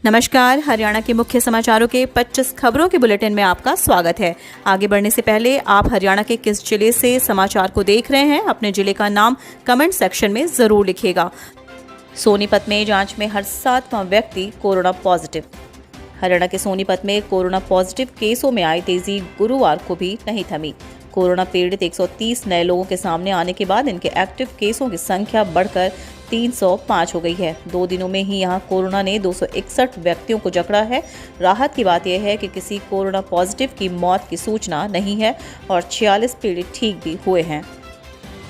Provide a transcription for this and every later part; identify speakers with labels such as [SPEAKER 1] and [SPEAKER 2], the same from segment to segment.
[SPEAKER 1] नमस्कार। हरियाणा के मुख्य समाचारों के 25 खबरों के बुलेटिन में आपका स्वागत है। आगे बढ़ने से पहले आप हरियाणा के किस जिले से समाचार को देख रहे हैं, अपने जिले का नाम कमेंट सेक्शन में जरूर लिखिएगा। सोनीपत में जांच में हर 7वां व्यक्ति कोरोना पॉजिटिव। हरियाणा के सोनीपत में कोरोना पॉजिटिव केसों में आई तेजी गुरुवार को भी नहीं थमी। कोरोना पीड़ित 130 नए लोगों के सामने आने के बाद इनके एक्टिव केसों की संख्या बढ़कर 305 हो गई है। 2 दिनों में ही यहां कोरोना ने 261 व्यक्तियों को जकड़ा है। राहत की बात यह है कि किसी कोरोना पॉजिटिव की मौत की सूचना नहीं है और 46 पीड़ित ठीक भी हुए हैं।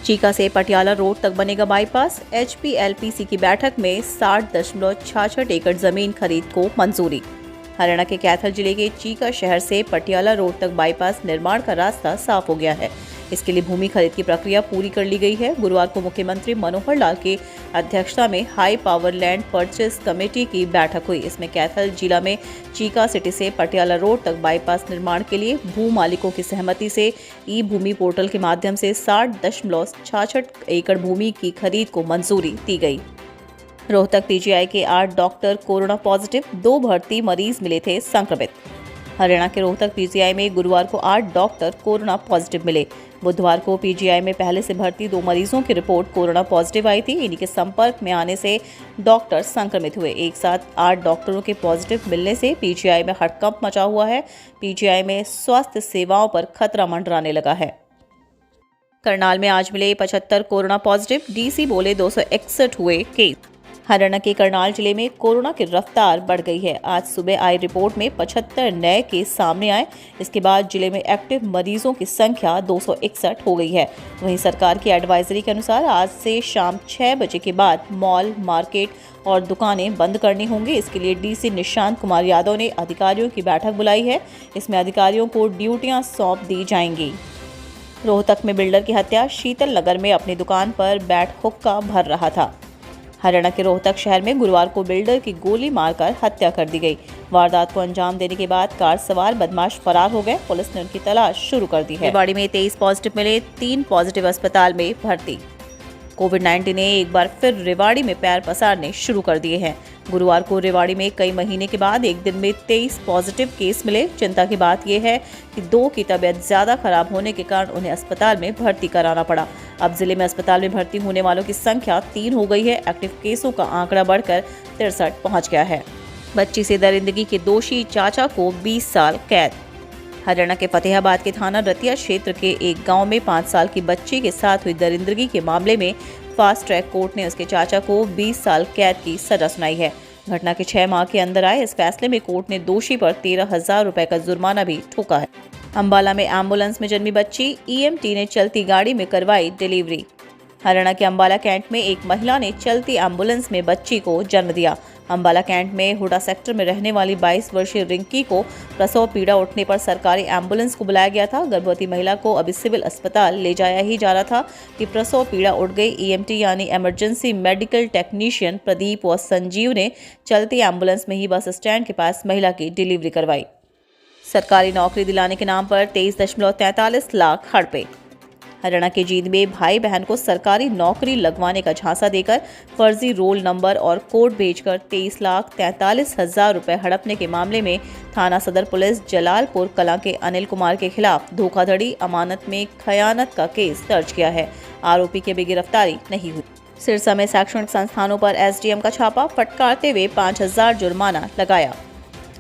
[SPEAKER 1] चीका से पटियाला रोड तक बनेगा बाईपास। HPLPC की बैठक में 60.66 एकड़ जमीन खरीद को मंजूरी। हरियाणा के कैथल जिले के चीका शहर से पटियाला रोड तक बाईपास निर्माण का रास्ता साफ हो गया है। इसके लिए भूमि खरीद की प्रक्रिया पूरी कर ली गई है। गुरुवार को मुख्यमंत्री मनोहर लाल की अध्यक्षता में high power land purchase committee की बैठक हुई। इसमें कैथल जिला में चीका सिटी से पटियाला रोड तक बाईपास निर्माण के लिए भू मालिकों की सहमति से ई भूमि पोर्टल के माध्यम से 60.66 एकड़ भूमि की खरीद को मंजूरी दी गई। रोहतक PGI के 8 डॉक्टर कोरोना पॉजिटिव, 2 भर्ती मरीज मिले थे संक्रमित। हरियाणा के रोहतक PGI में गुरुवार को 8 डॉक्टर कोरोना पॉजिटिव मिले। बुधवार को PGI में पहले से भर्ती 2 मरीजों की रिपोर्ट कोरोना पॉजिटिव आई थी। इन्हीं के संपर्क में आने से डॉक्टर संक्रमित हुए। एक साथ 8 डॉक्टरों के पॉजिटिव मिलने से PGI में हड़कंप मचा हुआ है। PGI में स्वास्थ्य सेवाओं पर खतरा मंडराने लगा है। करनाल में आज मिले 75 कोरोना पॉजिटिव, DC बोले 261 हुए केस। हरियाणा के करनाल जिले में कोरोना की रफ्तार बढ़ गई है। आज सुबह आई रिपोर्ट में 75 नए केस सामने आए। इसके बाद जिले में एक्टिव मरीजों की संख्या 261 हो गई है। वहीं सरकार की एडवाइजरी के अनुसार आज से शाम 6 बजे के बाद मॉल, मार्केट और दुकानें बंद करनी होंगी। इसके लिए DC निशांत कुमार यादव ने अधिकारियों की बैठक बुलाई है। इसमें अधिकारियों को ड्यूटियां सौंप दी जाएंगी। रोहतक में बिल्डर की हत्या। शीतल नगर में अपनी दुकान पर बैठ हुक्का भर रहा था। हरियाणा के रोहतक शहर में गुरुवार को बिल्डर की गोली मारकर हत्या कर दी गई। वारदात को अंजाम देने के बाद कार सवार बदमाश फरार हो गए। पुलिस ने उनकी तलाश शुरू कर दी है। रेवाड़ी में 23 पॉजिटिव मिले, 3 पॉजिटिव अस्पताल में भर्ती। कोविड-19 ने एक बार फिर रेवाड़ी में पैर पसारने शुरू कर दिए हैं। गुरुवार को रेवाड़ी में कई महीने के बाद एक दिन में 23 पॉजिटिव केस मिले। चिंता की बात यह है कि 2 की तबीयत ज्यादा खराब होने के कारण उन्हें अस्पताल में भर्ती कराना पड़ा। अब जिले में अस्पताल में भर्ती होने वालों की संख्या 3 हो गई है। एक्टिव केसों का आंकड़ा बढ़कर 63 पहुंच गया है। बच्ची से दरिंदगी के दोषी चाचा को 20 साल कैद। हरियाणा के फतेहाबाद के थाना रतिया क्षेत्र के एक गांव में 5 साल की बच्ची के साथ हुई दरिंदगी के मामले में फास्ट ट्रैक कोर्ट ने उसके चाचा को 20 साल कैद की सजा सुनाई है। घटना के 6 माह के अंदर आए इस फैसले में कोर्ट ने दोषी पर 13,000 रुपए का जुर्माना भी ठोका है। अंबाला में एम्बुलेंस में जन्मी बच्ची, EMT ने चलती गाड़ी में करवाई डिलीवरी। हरियाणा के अंबाला कैंट में एक महिला ने चलती एम्बुलेंस में बच्ची को जन्म दिया। अंबाला कैंट में हुडा सेक्टर में रहने वाली 22 वर्षीय रिंकी को प्रसव पीड़ा उठने पर सरकारी एम्बुलेंस को बुलाया गया था। गर्भवती महिला को अभी सिविल अस्पताल ले जाया ही जा रहा था कि प्रसव पीड़ा उठ गई। EMT यानी इमरजेंसी मेडिकल टेक्नीशियन प्रदीप व संजीव ने चलती एम्बुलेंस में ही बस स्टैंड के पास महिला की डिलीवरी करवाई। सरकारी नौकरी दिलाने के नाम पर 23.43 लाख हड़पे। हरियाणा के जींद में भाई बहन को सरकारी नौकरी लगवाने का झांसा देकर फर्जी रोल नंबर और कोड भेजकर 23,43,000 रुपए हड़पने के मामले में थाना सदर पुलिस जलालपुर कलां के अनिल कुमार के खिलाफ धोखाधड़ी, अमानत में खयानत का केस दर्ज किया है। आरोपी की अभी गिरफ्तारी नहीं हुई। सिरसा में शैक्षणिक संस्थानों पर SDM का छापा, फटकारते हुए 5,000 जुर्माना लगाया।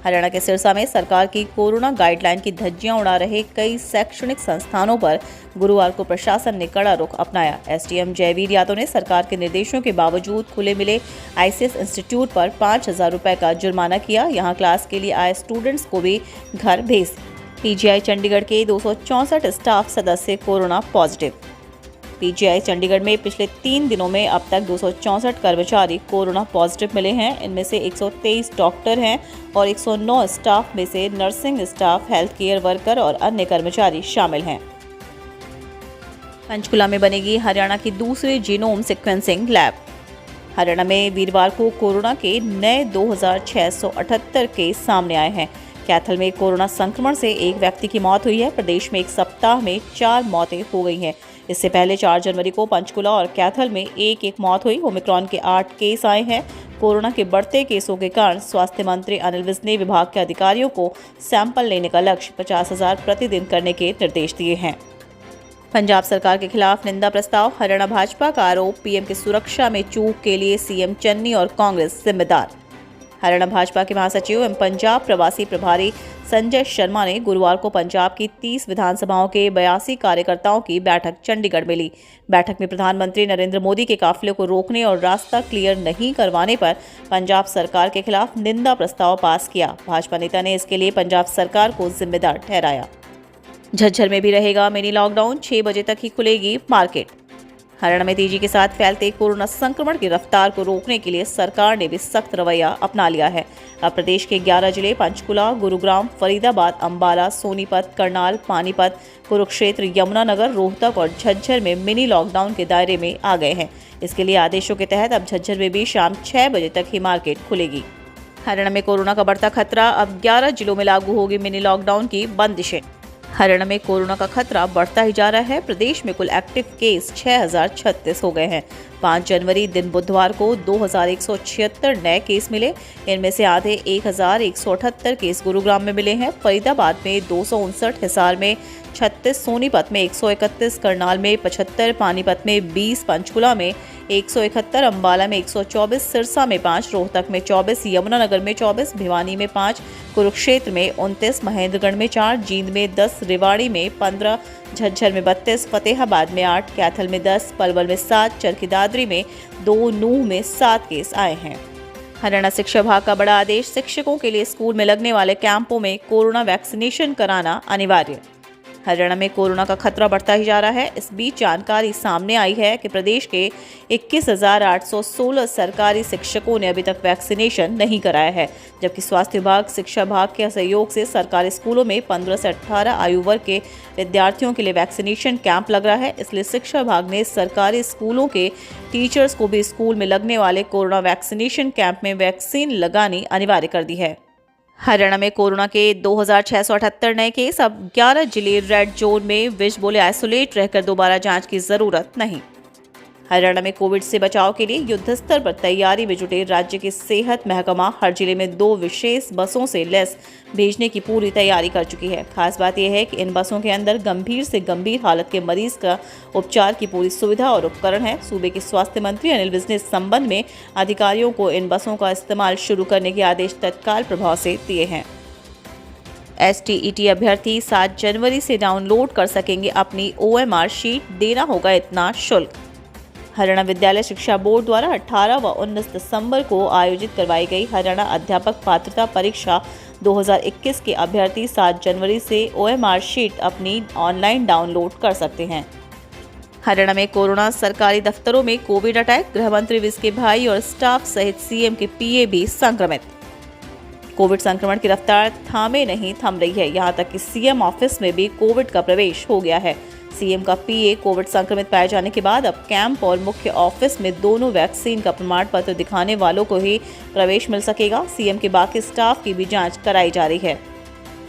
[SPEAKER 1] हरियाणा के सिरसा में सरकार की कोरोना गाइडलाइन की धज्जियां उड़ा रहे कई शैक्षणिक संस्थानों पर गुरुवार को प्रशासन ने कड़ा रुख अपनाया। SDM जयवीर यादव ने सरकार के निर्देशों के बावजूद खुले मिले ICS इंस्टीट्यूट पर 5,000 रुपए का जुर्माना किया। यहां क्लास के लिए आए स्टूडेंट्स को भी घर भेज। PGI चंडीगढ़ के 264 स्टाफ सदस्य कोरोना पॉजिटिव। PGI चंडीगढ़ में पिछले 3 दिनों में अब तक 264 कर्मचारी कोरोना पॉजिटिव मिले हैं। इनमें से 123 डॉक्टर हैं और 109 स्टाफ में से nursing staff, health care worker और अन्य कर्मचारी शामिल हैं। पंचकुला में बनेगी हरियाणा की दूसरी जीनोम सीक्वेंसिंग लैब। हरियाणा में वीरवार को कोरोना के नए 2,678 केस सामने आए हैं। कैथल में कोरोना संक्रमण से एक व्यक्ति की मौत हुई है। प्रदेश में एक सप्ताह में 4 मौतें हो गई हैं। इससे पहले 4 जनवरी को पंचकुला और कैथल में एक मौत हुई। ओमिक्रॉन के 8 केस आए हैं। कोरोना के बढ़ते केसों के कारण स्वास्थ्य मंत्री अनिल विज ने विभाग के अधिकारियों को सैंपल लेने का लक्ष्य 50,000 प्रतिदिन करने के निर्देश दिए हैं। पंजाब सरकार के खिलाफ निंदा प्रस्ताव, हरियाणा भाजपा का आरोप, पीएम की सुरक्षा में चूक के लिए सीएम चन्नी और कांग्रेस जिम्मेदार। हरियाणा भाजपा के महासचिव एवं पंजाब प्रवासी प्रभारी संजय शर्मा ने गुरुवार को पंजाब की 30 विधानसभाओं के 82 कार्यकर्ताओं की बैठक चंडीगढ़ में ली। बैठक में प्रधानमंत्री नरेंद्र मोदी के काफिले को रोकने और रास्ता क्लियर नहीं करवाने पर पंजाब सरकार के खिलाफ निंदा प्रस्ताव पास किया। भाजपा नेता ने इसके लिए पंजाब सरकार को जिम्मेदार ठहराया। झज्जर में भी रहेगा मिनी लॉकडाउन, 6 बजे तक ही खुलेगी मार्केट। हरियाणा में तेजी के साथ फैलते कोरोना संक्रमण की रफ्तार को रोकने के लिए सरकार ने भी सख्त रवैया अपना लिया है। अब प्रदेश के 11 जिले पंचकुला, गुरुग्राम, फरीदाबाद, अंबाला, सोनीपत, करनाल, पानीपत, कुरुक्षेत्र, यमुनानगर, रोहतक और झज्जर में मिनी लॉकडाउन के दायरे में आ गए हैं। इसके लिए आदेशों के तहत अब झज्जर में भी शाम 6 बजे तक ही मार्केट खुलेगी। हरियाणा में कोरोना का बढ़ता खतरा, अब 11 जिलों में लागू होगी मिनी लॉकडाउन की बंदिशें। हरियाणा में कोरोना का खतरा बढ़ता ही जा रहा है। प्रदेश में कुल एक्टिव केस 6036 हो गए हैं। 5 जनवरी दिन बुधवार को 2176 नए केस मिले। इनमें से आधे 1178 केस गुरुग्राम में मिले हैं। फरीदाबाद में 259, हिसार में 36, सोनीपत में 131, करनाल में 75, पानीपत में 20, पंचकुला में 171, अंबाला में 124, सिरसा में 5, रोहतक में 24, यमुनानगर में 24, भिवानी में 5, कुरुक्षेत्र में 29, महेंद्रगढ़ में 4, जींद में 10, रेवाड़ी में 15, झज्जर में 32, फतेहाबाद में 8, कैथल में 10, पलवल में 7, चरखी दादरी में 2, नूंह में 7 केस आए हैं। हरियाणा शिक्षा विभाग का बड़ा आदेश, शिक्षकों के लिए स्कूल में लगने वाले कैंपों में कोरोना वैक्सीनेशन कराना अनिवार्य। हरियाणा में कोरोना का खतरा बढ़ता ही जा रहा है। इस बीच जानकारी सामने आई है कि प्रदेश के 21,816 सरकारी शिक्षकों ने अभी तक वैक्सीनेशन नहीं कराया है, जबकि स्वास्थ्य विभाग, शिक्षा विभाग के सहयोग से सरकारी स्कूलों में 15 से 18 आयु वर्ग के विद्यार्थियों के लिए वैक्सीनेशन कैंप लग रहा है। इसलिए शिक्षा विभाग ने सरकारी स्कूलों के टीचर्स को भी स्कूल में लगने वाले कोरोना वैक्सीनेशन कैंप में वैक्सीन लगानी अनिवार्य कर दी है। हरियाणा में कोरोना के 2678 नए केस, अब 11 जिले रेड जोन में, विज बोले आइसोलेट रहकर दोबारा जांच की जरूरत नहीं। हरियाणा में कोविड से बचाव के लिए युद्ध स्तर पर तैयारी में जुटे राज्य के सेहत महकमा हर जिले में 2 विशेष बसों से लैस भेजने की पूरी तैयारी कर चुकी है। खास बात यह है कि इन बसों के अंदर गंभीर से गंभीर हालत के मरीज का उपचार की पूरी सुविधा और उपकरण है। सूबे के स्वास्थ्य मंत्री अनिल विज ने इस संबंध में अधिकारियों को इन बसों का इस्तेमाल शुरू करने के आदेश तत्काल प्रभाव से दिए हैं। STET अभ्यर्थी 7 जनवरी से डाउनलोड कर सकेंगे अपनी OMR शीट, देना होगा इतना शुल्क। हरियाणा विद्यालय शिक्षा बोर्ड द्वारा 18 व 19 दिसंबर को आयोजित करवाई गई हरियाणा अध्यापक पात्रता परीक्षा 2021 के अभ्यर्थी 7 जनवरी से OMR शीट अपनी ऑनलाइन डाउनलोड कर सकते हैं। हरियाणा में कोरोना, सरकारी दफ्तरों में कोविड अटैक, गृह मंत्री विज के भाई और स्टाफ सहित सीएम के PA भी संक्रमित। कोविड संक्रमण की रफ्तार थामे नहीं थम रही है। यहां तक कि सीएम ऑफिस में भी कोविड का प्रवेश हो गया है। सीएम का PA कोविड संक्रमित पाए जाने के बाद अब कैंप और मुख्य ऑफिस में दोनों वैक्सीन का प्रमाण पत्र दिखाने वालों को ही प्रवेश मिल सकेगा। सीएम के बाकी स्टाफ की भी जांच कराई जा रही है।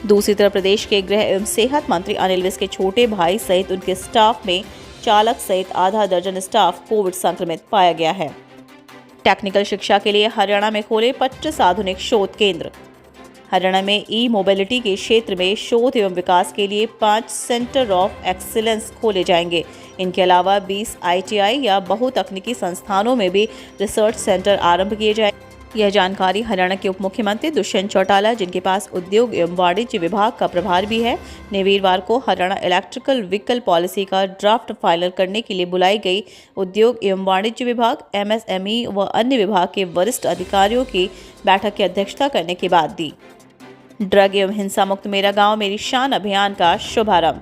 [SPEAKER 1] दूसरी तरफ प्रदेश के गृह एवं सेहत मंत्री अनिल विज के छोटे भाई सहित उनके स्टाफ में चालक सहित आधा दर्जन स्टाफ कोविड संक्रमित पाया गया है। टेक्निकल शिक्षा के लिए हरियाणा में खोले 25 आधुनिक शोध केंद्र। हरियाणा में ई-मोबिलिटी के क्षेत्र में शोध एवं विकास के लिए 5 सेंटर ऑफ एक्सीलेंस खोले जाएंगे। इनके अलावा 20 ITI या बहुतकनीकी संस्थानों में भी रिसर्च सेंटर आरंभ किए जाएंगे। यह जानकारी हरियाणा के उप मुख्यमंत्री दुष्यंत चौटाला, जिनके पास उद्योग एवं वाणिज्य विभाग का प्रभार भी है, ने वीरवार को हरियाणा इलेक्ट्रिकल व्हीकल पॉलिसी का ड्राफ्ट फाइनल करने के लिए बुलाई गई उद्योग एवं वाणिज्य विभाग, MSME व अन्य विभाग के वरिष्ठ अधिकारियों की बैठक की अध्यक्षता करने के बाद दी। ड्रग एवं हिंसा मुक्त मेरा गांव मेरी शान अभियान का शुभारंभ।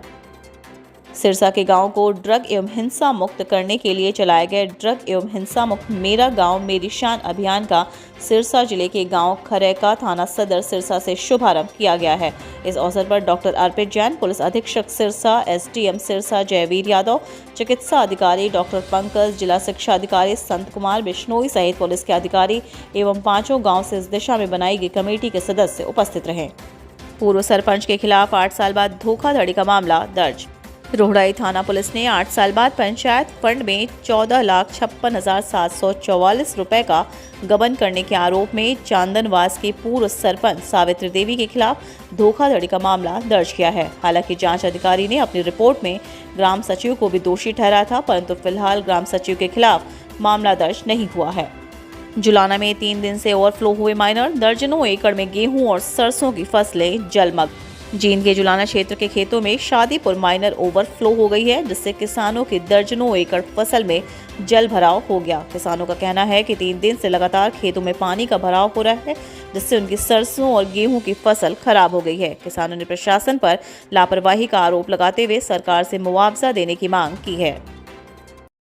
[SPEAKER 1] सिरसा के गांव को ड्रग एवं हिंसा मुक्त करने के लिए चलाए गए ड्रग एवं हिंसा मुक्त मेरा गांव मेरी शान अभियान का सिरसा जिले के गांव खरेका, थाना सदर सिरसा से शुभारंभ किया गया है। इस अवसर पर डॉक्टर अर्पित जैन, पुलिस अधीक्षक सिरसा, SDM सिरसा जयवीर यादव, चिकित्सा अधिकारी डॉक्टर पंकज, जिला शिक्षा अधिकारी संत कुमार बिश्नोई सहित पुलिस के अधिकारी एवं 5 गाँव से इस दिशा में बनाई गई कमेटी के सदस्य उपस्थित रहे। पूर्व सरपंच के खिलाफ 8 साल बाद धोखाधड़ी का मामला दर्ज। रोहड़ाई थाना पुलिस ने 8 साल बाद पंचायत फंड में 14,56,744 रुपए का गबन करने के आरोप में चांदनवास की पूर्व सरपंच सावित्री देवी के खिलाफ धोखाधड़ी का मामला दर्ज किया है। हालांकि जांच अधिकारी ने अपनी रिपोर्ट में ग्राम सचिव को भी दोषी ठहराया था, परंतु फिलहाल ग्राम सचिव के खिलाफ मामला दर्ज नहीं हुआ है। जुलाना में 3 दिन से ओवरफ्लो हुए माइनर, दर्जनों एकड़ में गेहूं और सरसों की फसलें जलमग्न। जींद के जुलाना क्षेत्र के खेतों में शादीपुर माइनर ओवरफ्लो हो गई है, जिससे किसानों की दर्जनों एकड़ फसल में जल भराव हो गया। किसानों का कहना है कि 3 दिन से लगातार खेतों में पानी का भराव हो रहा है, जिससे उनकी सरसों और गेहूं की फसल खराब हो गई है। किसानों ने प्रशासन पर लापरवाही का आरोप लगाते हुए सरकार से मुआवजा देने की मांग की है।